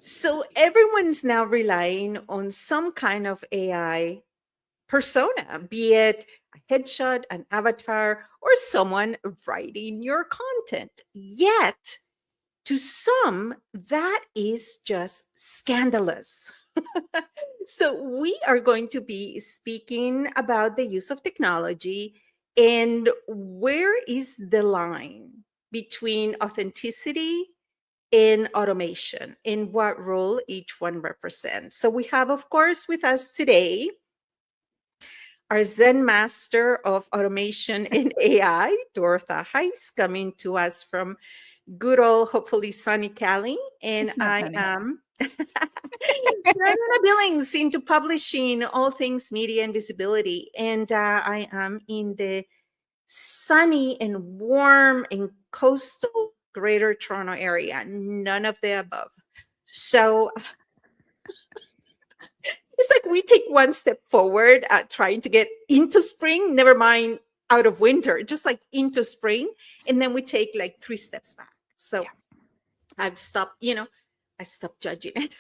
So everyone's now relying on some kind of AI persona, be it a headshot, an avatar, or someone writing your content. Yet, to some, that is just scandalous. So, we are going to be speaking about the use of technology and where is the line between authenticity and automation and what role each one represents. So, we have, of course, with us today our Zen Master of Automation and AI, Dortha Hise, coming to us from good old, hopefully sunny Cali. And It's not I sunny. am Carolina Billings into publishing all things media and visibility. And I am in the sunny and warm and coastal Greater Toronto area, none of the above. So it's like we take one step forward at trying to get into spring, never mind out of winter, just like into spring. And then we take like 3 steps back. So Yeah. I've stopped, I stopped judging it.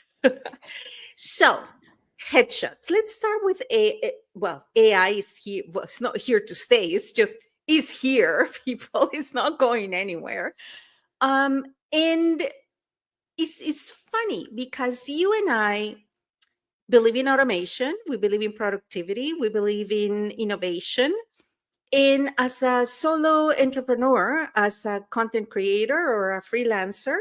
So headshots. Let's start with well, AI is here. Well, it's not here to stay. It's just is here, people. It's not going anywhere. And it's funny because you and I believe in automation, we believe in productivity, we believe in innovation. And as a solo entrepreneur, as a content creator or a freelancer,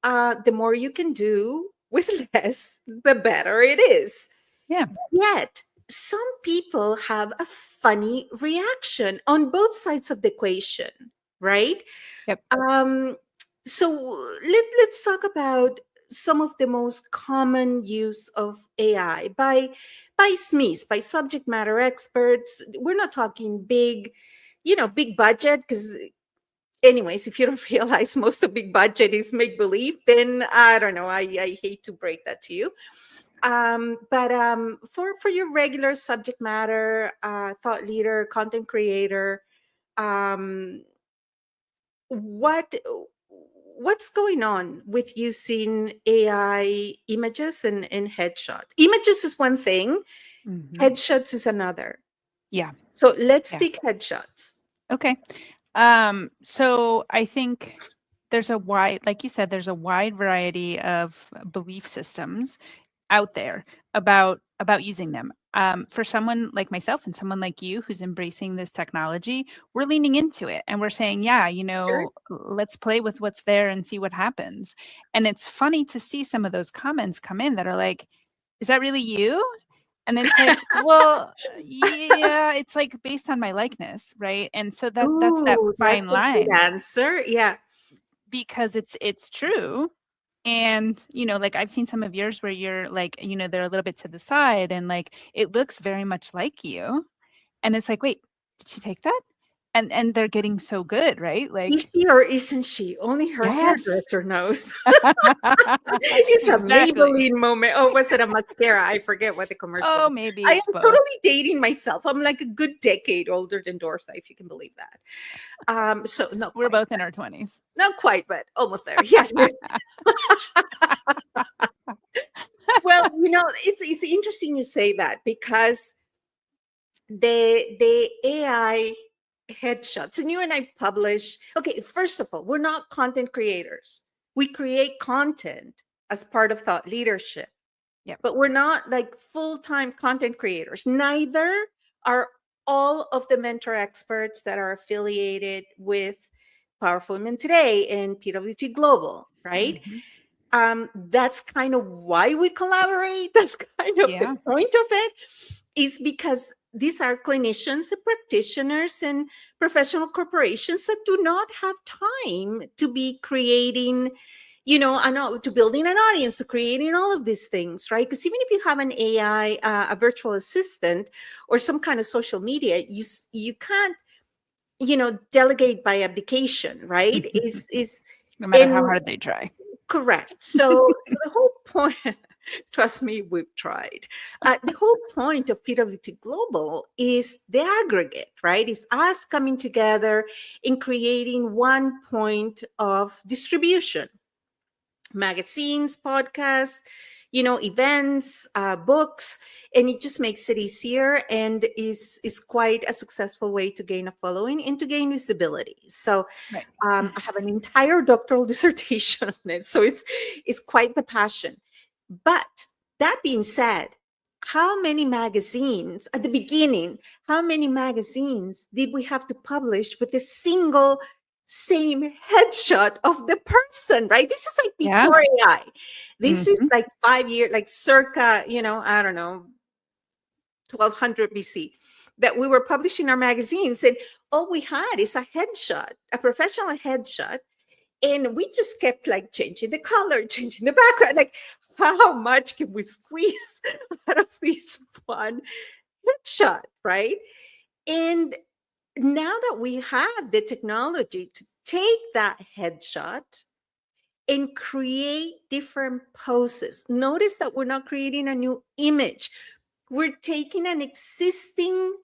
the more you can do with less, the better it is. Yeah. Yet, some people have a funny reaction on both sides of the equation, right? Yep. So let's talk about some of the most common use of AI by SMEs, by subject matter experts. We're not talking big, big budget, because anyways, if you don't realize most of big budget is make believe, then I don't know. I hate to break that to you. But for your regular subject matter, thought leader, content creator, um, what what's going on with using AI images and headshot? Images is one thing, Mhm. headshots is another. Yeah. So let's Yeah. speak headshots. Okay. So I think there's a wide, like you said, there's a wide variety of belief systems out there about using them. For someone like myself and someone like you who's embracing this technology, we're leaning into it and we're saying, yeah, Sure. let's play with what's there and see what happens. And it's funny to see some of those comments come in that are like, is that really you? And it's like, well, yeah, it's like based on my likeness, right? And so that's that Ooh, that's fine a good line answer. Yeah. because it's true. And, like I've seen some of yours where you're like, they're a little bit to the side and like it looks very much like you. And it's like, wait, did she take that? And they're getting so good, right? Is Like, she or isn't she? Only her yes. hairdresser knows. It's a Exactly. Maybelline moment. Oh, was it a mascara? I forget what the commercial Oh, was. maybe I it's am both. totally dating myself. I'm like a good decade older than Dortha, if you can believe that. So not We're quite, both in our 20s. not quite, but almost there. Yeah. Well, it's interesting you say that because the AI headshots, and you and I publish. Okay, first of all, we're not content creators. We create content as part of thought leadership, Yep. but we're not like full-time content creators. Neither are all of the mentor experts that are affiliated with Powerful Women Today and PWT Global, right? Mhm. That's kind of why we collaborate. That's kind of the Yeah. point of it, is because these are clinicians and practitioners and professional corporations that do not have time to be creating, I know, to building an audience, to creating all of these things, right? Because even if you have an AI, a virtual assistant, or some kind of social media, you can't, delegate by abdication, right? Is No matter how in hard they try. Correct. So the whole point, trust me, we've tried. The whole point of PWT Global is the aggregate, right? Is us coming together and creating one point of distribution. magazines, podcasts, events, books, and it just makes it easier and is quite a successful way to gain a following and to gain visibility. So Right. I have an entire doctoral dissertation on it. So it's quite the passion. But that being said, how many magazines at the beginning, how many magazines did we have to publish with a single same headshot of the person, right? This is like Yeah. before AI. This is Mhm. like 5 years, like circa, I don't know, 1200 BC, that we were publishing our magazines, and all we had is a headshot, a professional headshot, and we just kept like changing the color, changing the background. Like, how much can we squeeze out of this one headshot, right? And now that we have the technology to take that headshot and create different poses, notice that we're not creating a new image. We're taking an existing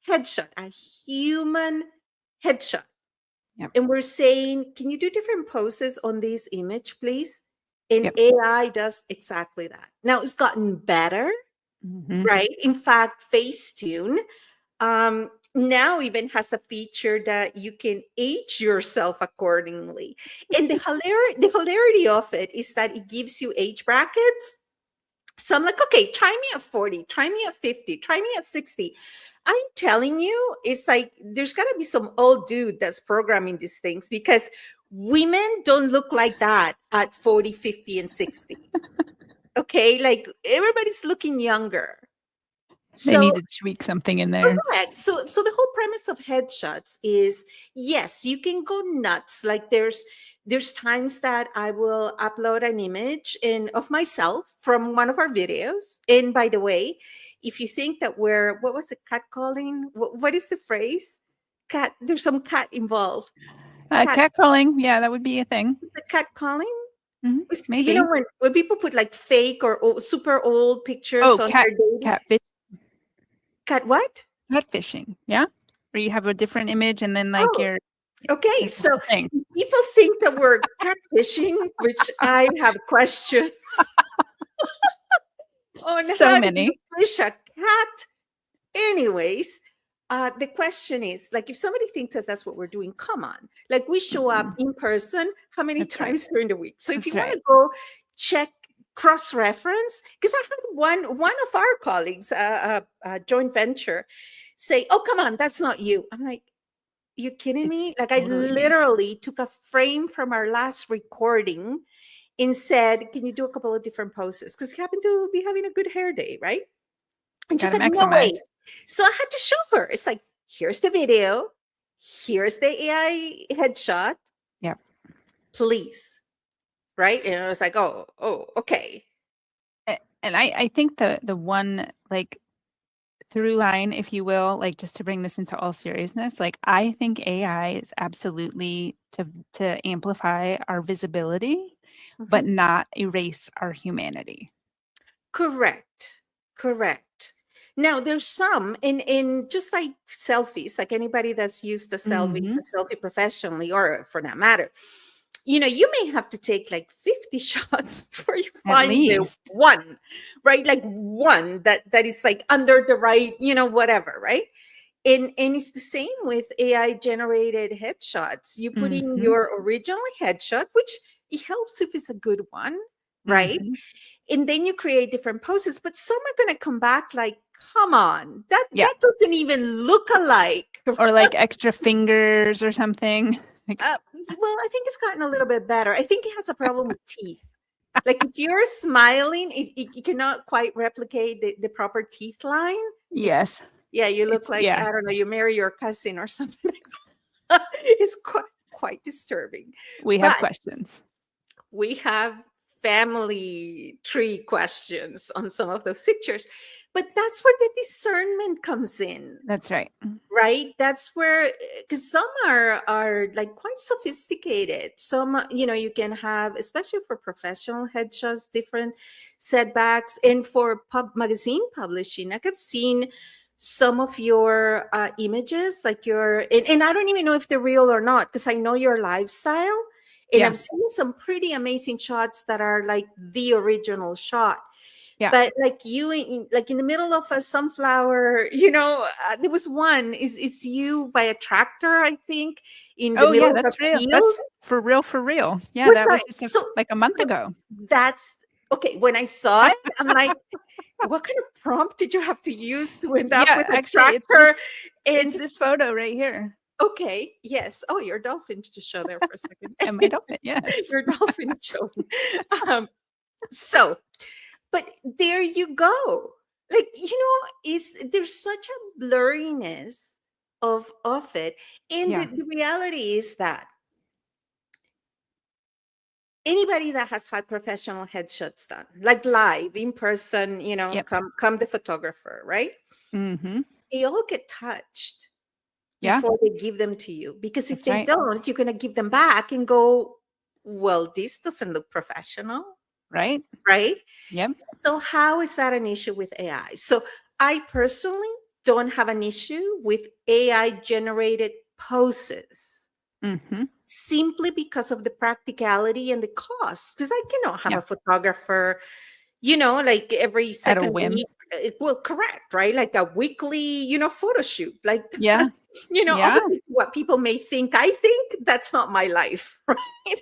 headshot, a human headshot, Yep. and we're saying, can you do different poses on this image, please? And Yep. AI does exactly that. Now it's gotten better, Mhm. right? In fact, Facetune now even has a feature that you can age yourself accordingly. And the hilarity of it is that it gives you age brackets. So I'm like, okay, try me at 40, try me at 50, try me at 60. I'm telling you, it's like there's got to be some old dude that's programming these things, because women don't look like that at 40, 50, and 60. Okay, like everybody's looking younger. They So need to tweak something in there. correct. So the whole premise of headshots is, yes, you can go nuts. Like there's times that I will upload an image in of myself from one of our videos. And by the way, if you think that we're, what was it, catcalling? What is the phrase? Cat. There's some cat involved. Cat. Catcalling, yeah, that would be a thing. Is it cat calling? Mhm. You Maybe. know, when people put like fake or super old pictures Oh, on their dating. Cat what? catfishing, yeah? Where you have a different image and then, like, Oh, you're okay, it's a so whole thing. people think that we're catfishing, which I have questions on So how do you many. fish a cat. Anyways, the question is, like, if somebody thinks that that's what we're doing, come on. Like, we show up Mhm. in person how many That's right. times during the week? So if you That's want right. to go check, cross-reference, because I had one of our colleagues, a joint venture, say, "Oh, come on, that's not you." I'm like, you kidding It's me? Like, I totally me. literally took a frame from our last recording and said, can you do a couple of different poses? Because he happened to be having a good hair day, right? And she Gotta said, no maximize. way. So I had to show her. It's like, here's the video, here's the AI headshot, Yep. please. Right? And I was like, oh, okay. And I think the one, like, through line, if you will, like, just to bring this into all seriousness, like, I think AI is absolutely to amplify our visibility, but Mhm. not erase our humanity. Correct. Correct. Now there's some in just like selfies, like anybody that's used Mhm. a selfie professionally, or for that matter, you may have to take like 50 shots before you At find the least. one, right? Like one that is like under the right, whatever, right? And it's the same with AI generated headshots. You put in Mhm. your original headshot, which it helps if it's a good one, right? Mhm. And then you create different poses, but some are going to come back like, come on, that Yeah. doesn't even look alike. Or, like, extra fingers or something. Like, Well, I think it's gotten a little bit better. I think it has a problem with teeth. Like if you're smiling, it cannot quite replicate the proper teeth line. It's, yes. yeah, you look It's like, yeah. I don't know, you marry your cousin or something like that. It's quite disturbing. We have But questions. we have family tree questions on some of those pictures, but that's where the discernment comes in, That's right. right? That's where, because some are like quite sophisticated. Some, you can have, especially for professional headshots, different setbacks. And for magazine publishing, like I've seen some of your images, like and I don't even know if they're real or not, because I know your lifestyle. And Yeah. I've seen some pretty amazing shots that are like the original shot. Yeah. But like you, like in the middle of a sunflower, there was one is you by a tractor, I think, in the Oh middle yeah, of a that's real. field. That's for real, for real. Yeah, Was that that was just so? like a month So ago. that's okay. When I saw it, I'm like, what kind of prompt did you have to use to end up Yeah, with a actually tractor? it's And this photo right here. okay, yes. Oh, your dolphin to show there for a second. And my dolphin, yes. Your dolphin is showing. So, but there you go. Like, is there's such a blurriness of it. And Yeah. the reality is that anybody that has had professional headshots done, like live in person, Yep. come the photographer, right? Mm-hmm. They all get touched Yeah, before they give them to you, because if that's they right. don't, you're going to give them back and go, well, this doesn't look professional, Right? right? Yep. So how is that an issue with AI? So I personally don't have an issue with AI generated poses, Mm-hmm. simply because of the practicality and the cost. Because I cannot have Yeah. a photographer, like every At a second whim. week. Well, correct, right? Like a weekly, photo shoot. Like, Yeah. Yeah. obviously what people may think I think, that's not my life, right?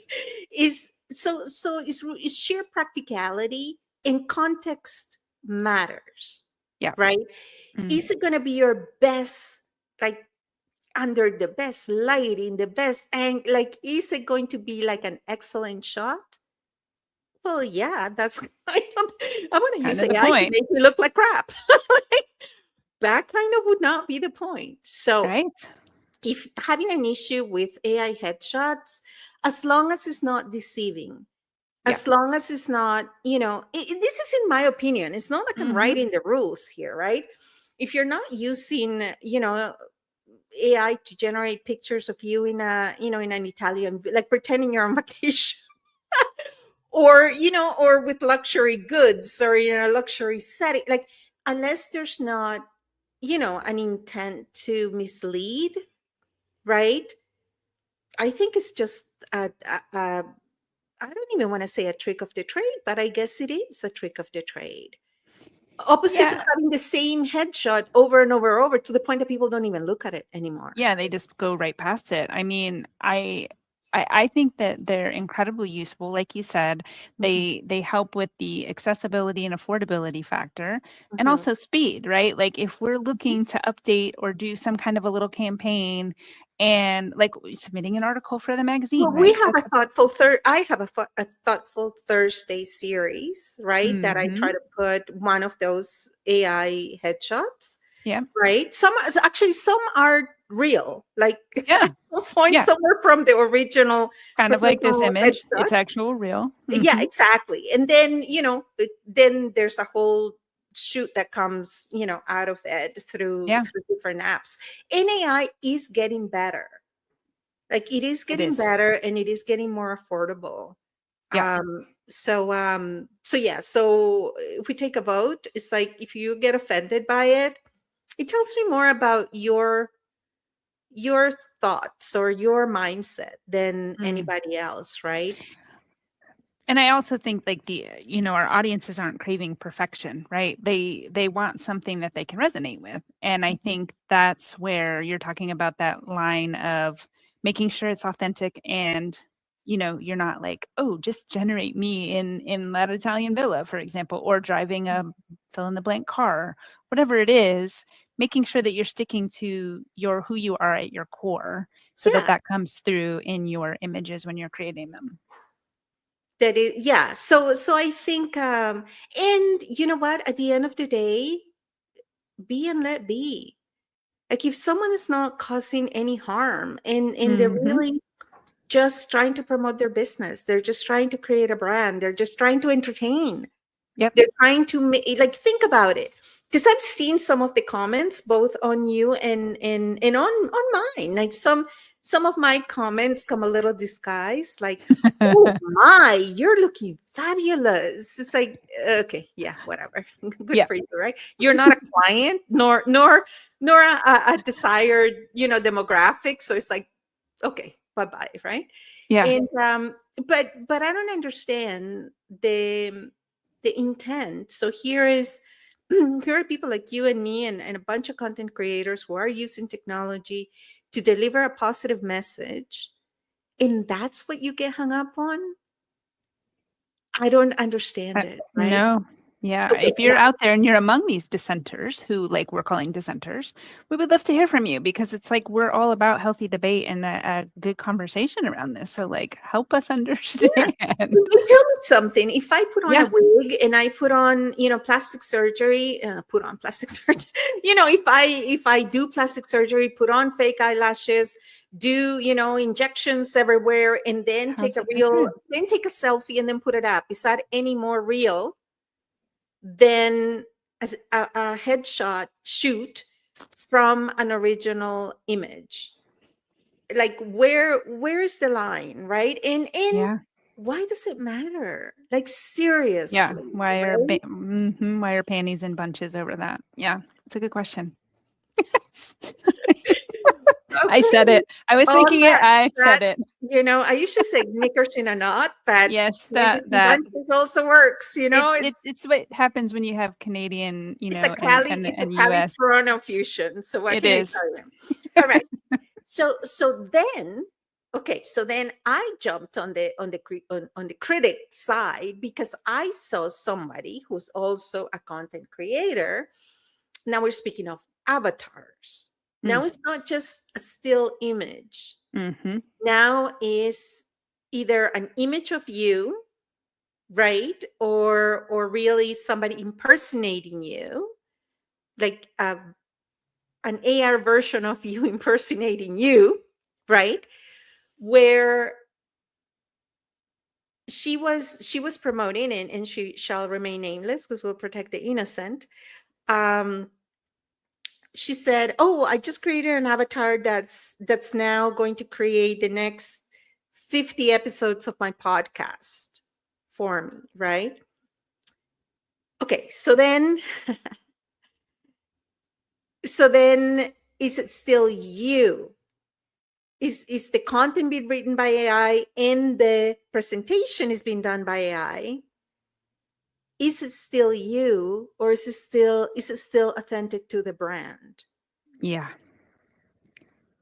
Is so is sheer practicality, and context matters, Yeah. right? Mm. Is it going to be your best, like under the best lighting, the best angle? Like, is it going to be like an excellent shot? Well, yeah, that's kind of, I want to Kind use of the AI to point. make me look like crap. Like, that kind of would not be the point. So Right? if having an issue with AI headshots, as long as it's not deceiving, Yeah. as long as it's not, this is in my opinion. It's not like I'm Mm-hmm. writing the rules here, right? If you're not using, AI to generate pictures of you in an Italian, like pretending you're on vacation, or with luxury goods, or a luxury setting, like, unless there's not, an intent to mislead, right? I think it's just I don't even want to say a trick of the trade, but I guess it is a trick of the trade. Opposite to Yeah. having the same headshot over and over and over, to the point that people don't even look at it anymore. Yeah, they just go right past it. I mean, I think that they're incredibly useful. Like you said, Mhm, they help with the accessibility and affordability factor, and mhm. also speed, right? Like if we're looking to update or do some kind of a little campaign, and like submitting an article for the magazine, Well, we right? have That's a thoughtful third. I have a thoughtful Thursday series, right? That I mm-hmm. try to put one of those AI headshots, Yeah. right? Some are real. Like, Yeah. I'll find Yeah. somewhere from the original Kind of like this professional image. headshot. It's actual real. Yeah, Mm-hmm. exactly. And then, then there's a whole shoot that comes, out of it through Yeah, different apps. And AI is getting better. Like, it is it getting is. better, and it is getting more affordable. Yeah. So yeah, so if we take a vote, it's like, if you get offended by it, it tells me more about your thoughts or your mindset than Mm. anybody else, right? And I also think like our audiences aren't craving perfection, right? They want something that they can resonate with. And I Mhm. think that's where you're talking about that line of making sure it's authentic, and you're not like, oh, just generate me in that Italian villa, for example, or driving a fill in the blank car, whatever it is, making sure that you're sticking to your who you are at your core, so that Yeah, that comes through in your images when you're creating them. that is, yeah. So I think, and you know what? At the end of the day, be and let be. Like, if someone is not causing any harm, and they're Mhm. really just trying to promote their business, they're just trying to create a brand, they're just trying to entertain, Yep. they're trying to make, like, think about it. Because I've seen some of the comments, both on you and on mine. Like, some of my comments come a little disguised, like, oh my, you're looking fabulous. It's like, okay, yeah, whatever. Good Yeah. for you, right? You're not a client, nor a desired, demographic. So it's like, okay, bye-bye, right? Yeah. And but I don't understand the intent. So here is here are people like you and me and a bunch of content creators who are using technology to deliver a positive message, and that's what you get hung up on. I don't understand it, right? No. Yeah. Okay, If you're out there and you're among these dissenters who like we're calling dissenters, we would love to hear from you because it's like we're all about healthy debate and a good conversation around this. So like help us understand. you tell me something. If I put on a Yeah. wig and I put on, plastic surgery, put on plastic surgery, if I do plastic surgery, put on fake eyelashes, do, injections everywhere, and then How's it different? then take a selfie and then put it up. Is that any more real than as a headshot shoot from an original image? Like where is the line, right? And Yeah. why does it matter? Like Yeah. seriously, Why are right? why are panties in bunches over that? Yeah. It's a good question. I said Okay. it. I was All thinking it. that I said that's it. I usually say knickers in a knot, but Yes, panties in that bunches also works. it's what happens when you have Canadian, It's a and Cali US. Toronto fusion. So what It can I is. tell you? All right. So then, okay, so then I jumped on the critic side because I saw somebody who's also a content creator. Now we're speaking of avatars. Now it's not just a still image. Mm-hmm. Now is either an image of you, right, or really somebody impersonating you, like an AR version of you impersonating you, right? Where she was promoting, and she shall remain nameless because we'll protect the innocent. Um, she said, "Oh, I just created an avatar that's now going to create the next 50 episodes of my podcast for me, right?" Okay, so then is it still you? Is the content being written by AI and the presentation is being done by AI? Is it still you, or is it still authentic to the brand? Yeah.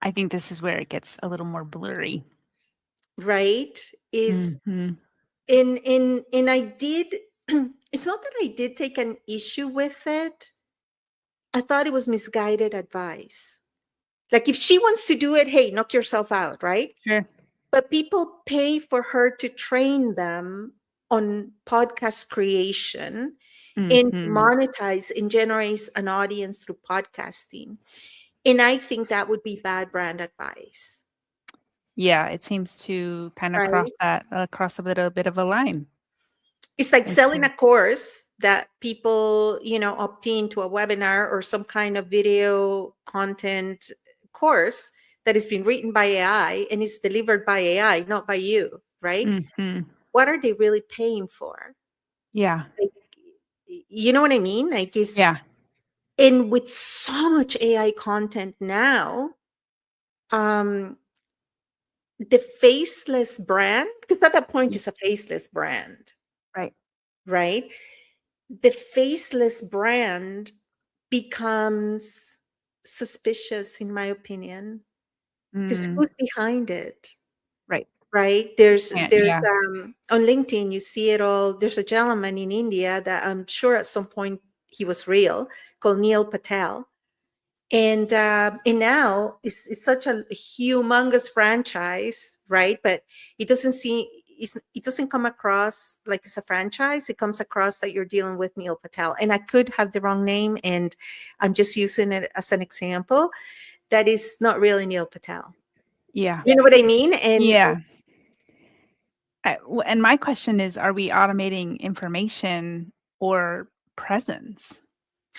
I think this is where it gets a little more blurry. Right? Is Mm-hmm. in I did it's not that I did take an issue with it. I thought it was misguided advice. Like if she wants to do it, hey, knock yourself out, right? Sure. But people pay for her to train them on podcast creation and Mm-hmm. monetize and generates an audience through podcasting. And I think that would be bad brand advice, Yeah, it seems to kind of right? cross a little bit of a line. It's like It's selling a course that people, opt in to a webinar or some kind of video content course that is being written by AI and is delivered by AI, not by you, right? mm-hmm. What are they really paying for? Yeah. Like, you know what I mean? Like, Yeah. and with so much AI content now, um, the faceless brand, because at that point y- it's a faceless brand, Right. right? The faceless brand becomes suspicious, in my opinion, because Mm, who's behind it, right. right? there's Can't, there's yeah. on LinkedIn you see it all. There's a gentleman in India that I'm sure at some point he was real, called Neil Patel. And now it's such a humongous franchise, right? But it doesn't seem it doesn't come across like it's a franchise. It comes across that you're dealing with Neil Patel, and I could have the wrong name, and I'm just using it as an example. That is not really Neil Patel. Yeah. You know what I mean? And Yeah. And my question is, are we automating information or presence?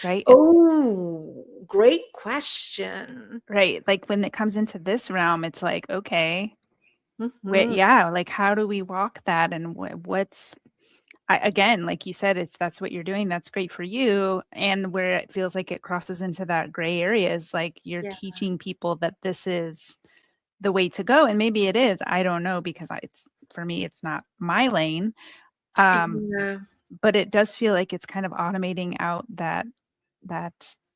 Right. oh, great question. Right. Like when it comes into this realm, it's like, okay, Mhm. yeah, like how do we walk that? And again, like you said, if that's what you're doing, that's great for you. And where it feels like it crosses into that gray area is like you're Yeah. teaching people that this is the way to go. And maybe it is, I don't know, because it's, for me, it's not my lane. Yeah. But it does feel like it's kind of automating out that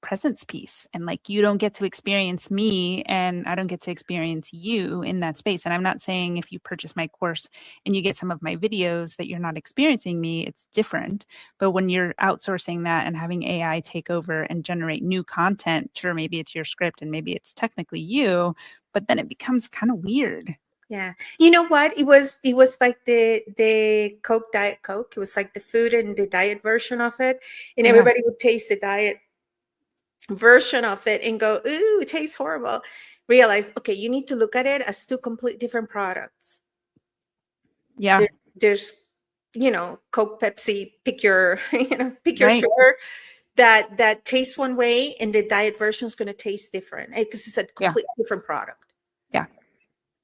presence piece, and like you don't get to experience me and I don't get to experience you in that space. And I'm not saying if you purchase my course and you get some of my videos that you're not experiencing me, it's different. But when you're outsourcing that and having AI take over and generate new content, sure, maybe it's your script and maybe it's technically you, but then it becomes kind of weird. Yeah. You know what? It was like the Coke, Diet Coke. It was like the food and the diet version of it. And Yeah. everybody would taste the diet version of it and go, ooh, it tastes horrible. Realize, okay, you need to look at it as two complete different products. Yeah. There's, Coke, Pepsi, pick your, pick your Right. sugar that tastes one way, and the diet version is going to taste different because it's a Yeah. completely different product. Yeah.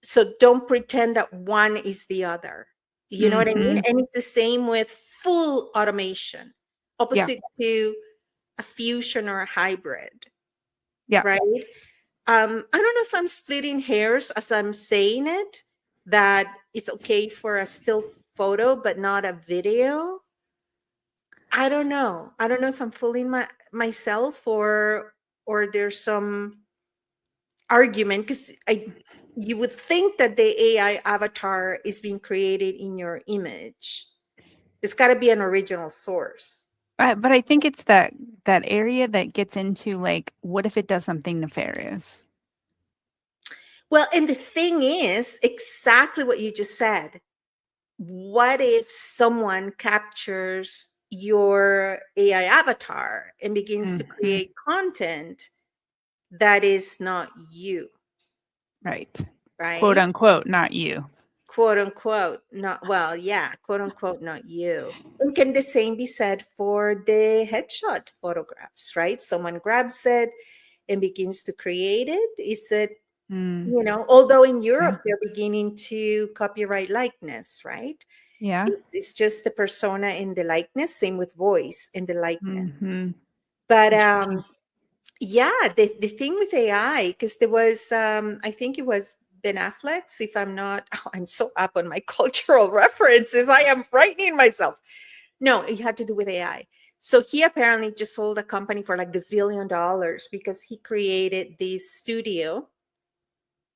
So don't pretend that one is the other. You know what I mean? Mhm. And it's the same with full automation, Yeah. opposite to a fusion or a hybrid, Yeah. right? I don't know if I'm splitting hairs as I'm saying it, that it's okay for a still photo but not a video. I don't know. I don't know if I'm fooling myself, or there's some argument, because you would think that the AI avatar is being created in your image. It's got to be an original source. But I think it's that area that gets into like, what if it does something nefarious? Well, and the thing is exactly what you just said. What if someone captures your AI avatar and begins to Mhm. create content that is not you, Right. Quote right? unquote, not you. Quote unquote, not, well, yeah, quote unquote, not you. And can the same be said for the headshot photographs, right? Someone grabs it and begins to create it. Is it, Mm. although in Yeah. Europe they're beginning to copyright likeness, right? Yeah. It's just the persona in the likeness, same with voice in the likeness. Mhm. But Interesting. yeah, the thing with AI, because there was, I think it was Ben Affleck's, if I'm not, oh, I'm so up on my cultural references, I am frightening myself. No, it had to do with AI. So he apparently just sold a company for like $1 gazillion because he created this studio,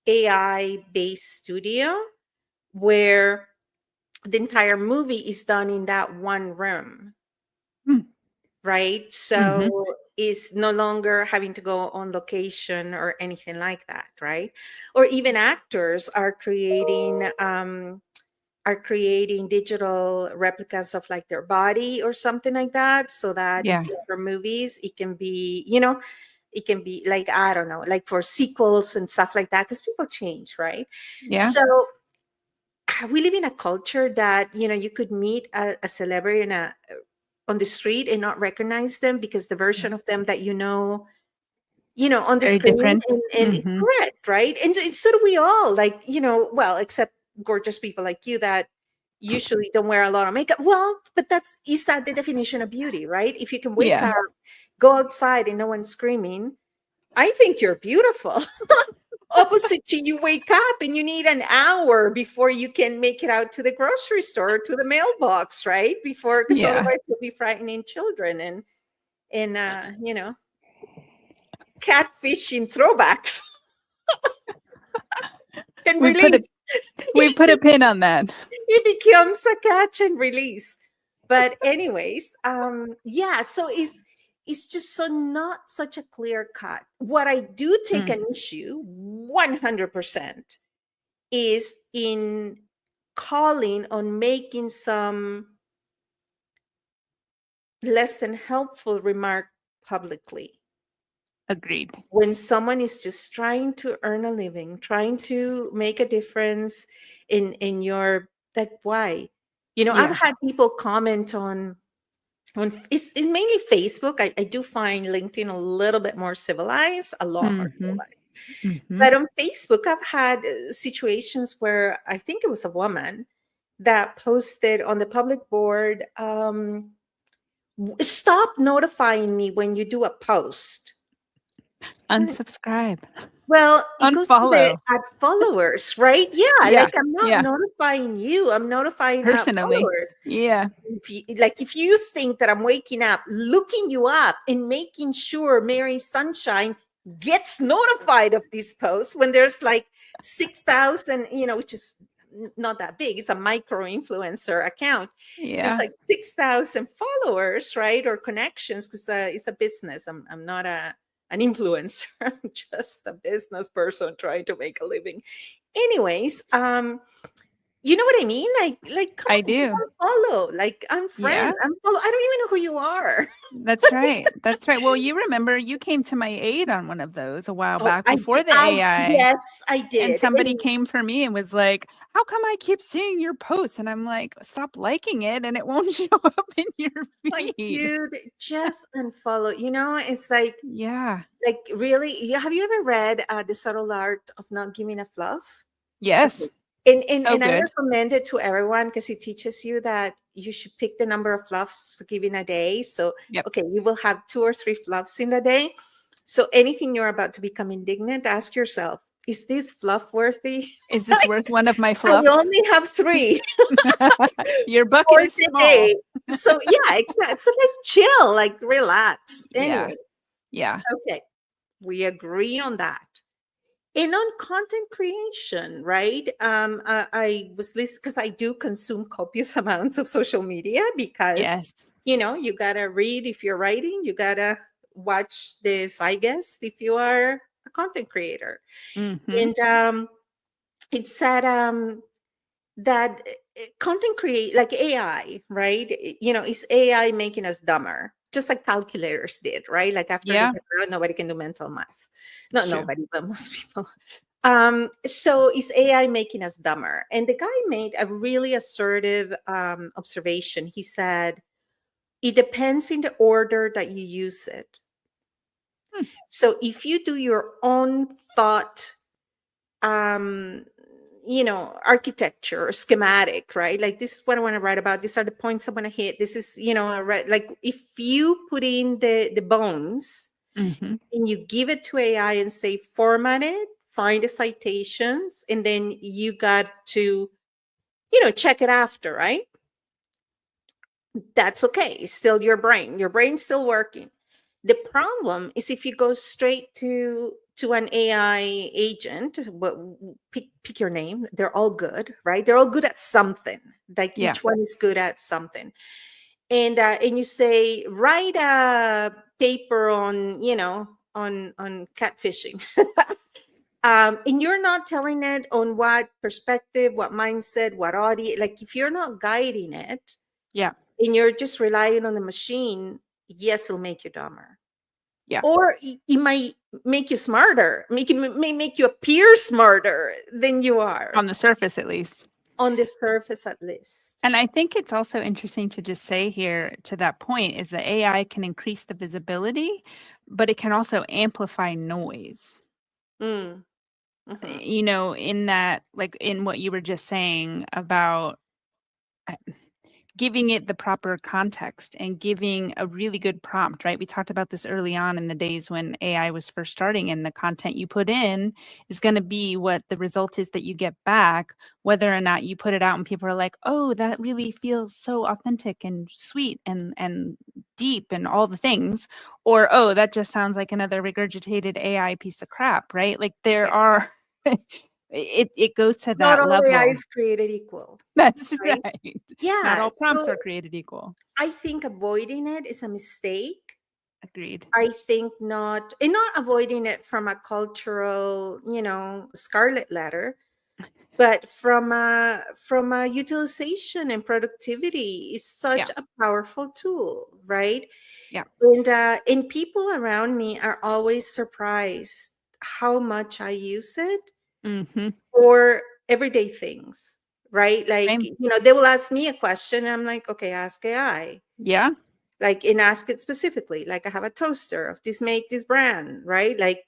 AI based studio, where the entire movie is done in that one room, Mm. right? Mhm. So is no longer having to go on location or anything like that, right? Or even actors are creating digital replicas of like their body or something like that, so that in Yeah. future movies it can be, it can be like, I don't know, like for sequels and stuff like that, because people change, right? Yeah. So we live in a culture that, you could meet a celebrity on the street and not recognize them because the Yeah. version of them that on the Very screen, different. and Mhm. correct, right? And so do we all, like, well, except gorgeous people like you that usually don't wear a lot of makeup. Well, but is that the definition of beauty, right? If you can wake Yeah. up, go outside and no one's screaming, I think you're beautiful. Opposite to, you wake up and you need an hour before you can make it out to the grocery store or to the mailbox, right? Before, because Yeah. otherwise you'll be frightening children and catfishing throwbacks and We put a release. we put a pin on that. It becomes a catch and release. But anyways, yeah, so it's just so not such a clear cut. What I do take Mm. an issue 100% is in calling on making some less than helpful remark publicly. Agreed. When someone is just trying to earn a living, trying to make a difference in your, like, why? I've Yeah. had people comment on it's mainly Facebook. I do find LinkedIn a little bit more civilized, a lot more Mhm. civilized. Mhm. But on Facebook, I've had situations where I think it was a woman that posted on the public board, stop notifying me when you do a post. Unsubscribe. Well, it goes to the Unfollow. add followers, right? Yeah, Yeah. like I'm not Yeah. notifying you, I'm notifying Personally. followers. Yeah. If you think that I'm waking up, looking you up, and making sure Mary Sunshine gets notified of these posts when there's like 6,000, which is not that big, it's a micro influencer account. There's Yeah. like 6,000 followers, right? Or connections, because it's a business. I'm not an influencer. I'm just a business person trying to make a living. Anyways, you know what I mean? Like, come I on, do. follow. Like, I'm Yeah. friends. I don't even know who you are. That's right. That's right. Well, you remember you came to my aid on one of those a while Oh, back before the AI. yes, I And did. somebody And came for me and was like, "How come I keep seeing your posts?" And I'm like, "Stop liking it and it won't show up in your like, feed." dude, just unfollow. It's Yeah. like really. Have you ever read The Subtle Art of Not Giving a Fluff? Okay. Yes. So And I good. recommend it to everyone because it teaches you that you should pick the number of fluffs to give in a day. So, Yep. okay, you will have 2 or 3 fluffs in a day. So anything you're about to become indignant, ask yourself, is this fluff worthy? Is this worth one of my I fluffs? only have 3 Your bucket for is the small. day. So yeah, exactly. So like chill, like relax. Yeah. Anyway, Yeah. okay. We agree on that. And on content creation, right? I was listening because I do consume copious amounts of social media because, Yes. you gotta read if you're writing, you gotta watch this, I guess, if you are a content creator. Mm-hmm. And it said that content create like AI, right? Is AI making us dumber? Just like calculators did, right? Like after they Yeah. figured out nobody can do mental math. It's Not true. nobody, but most people. So is AI making us dumber? And the guy made a really assertive observation. He said, it depends in the order that you use it. Hmm. So if you do your own thought, um, architecture or schematic, right? Like this is what I want to write about. These are the points I want to hit. This is, like if you put in the bones Mm-hmm. and you give it to AI and say, format it, find the citations, and then you got to, check it after, right? That's okay. It's still your brain. Your brain's still working. The problem is if you go straight to an AI agent, but pick your name. They're all good, right? They're all good at something. Like Yeah. each one is good at something. And you say, write a paper on, on catfishing. And you're not telling it on what perspective, what mindset, what audience. Like if you're not guiding it, Yeah. and you're just relying on the machine, yes, it'll make you dumber. Yeah. Or it might make you smarter, may make you appear smarter than you are. On the surface, at least. On the surface, at least. And I think it's also interesting to just say here to that point is that AI can increase the visibility, but it can also amplify noise. Mm. In that, like in what you were just saying about giving it the proper context and giving a really good prompt, right? We talked about this early on in the days when AI was first starting, and the content you put in is going to be what the result is that you get back, whether or not you put it out and people are like, oh, that really feels so authentic and sweet and deep and all the things, or, oh, that just sounds like another regurgitated AI piece of crap, right? Like there Yeah. are, it goes to Not that all AI level. is created equal. That's Right? right. Yeah. Not all prompts So are created equal. I think avoiding it is a mistake. Agreed. I think not, and not avoiding it from a cultural, scarlet letter, but from a utilization and productivity is such Yeah. a powerful tool, right? Yeah. And people around me are always surprised how much I use it Mhm. for everyday things, right? Like, Same. they will ask me a question and I'm like, okay, ask AI. Yeah. Like, and ask it specifically. Like, I have a toaster of this make, this brand, right? Like,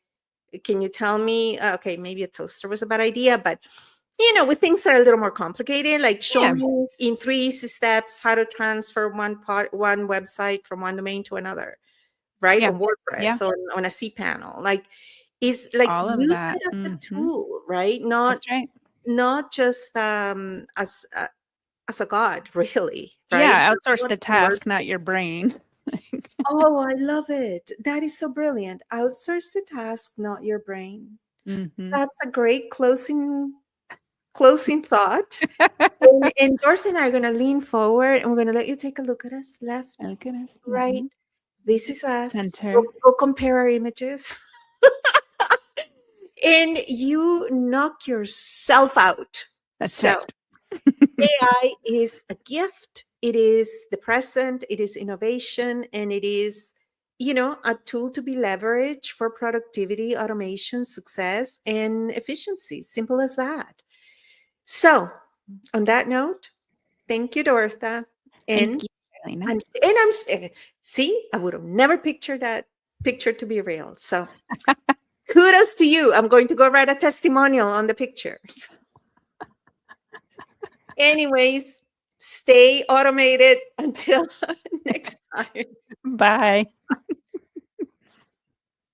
can you tell me, okay, maybe a toaster was a bad idea, but with things that are a little more complicated, like show Yeah. me in 3 easy steps how to transfer one website from one domain to another. right? Yeah. On WordPress, on a cPanel. Like, is like All of use that. it as a Mm-hmm. tool, right? Not That's right. not just as a god, really, right? Yeah, But outsource not the to merge task, not your brain. Oh, I love it. That is so brilliant. Outsource the task, not your brain. Mm-hmm. That's a great closing thought. And Dorothy and I are going to lean forward and we're going to let you take a look at us, left, Look at us. right. This is us. Center. Go compare our images. And you knock yourself out. That's So right. AI is a gift. It is the present. It is innovation, and it is, a tool to be leveraged for productivity, automation, success, and efficiency. Simple as that. So, on that note, thank you, Dortha, Thank and you, Carolina. and see, I would have never pictured that picture to be real. So, kudos to you. I'm going to go write a testimonial on the pictures. Anyways, stay automated until next time. Bye.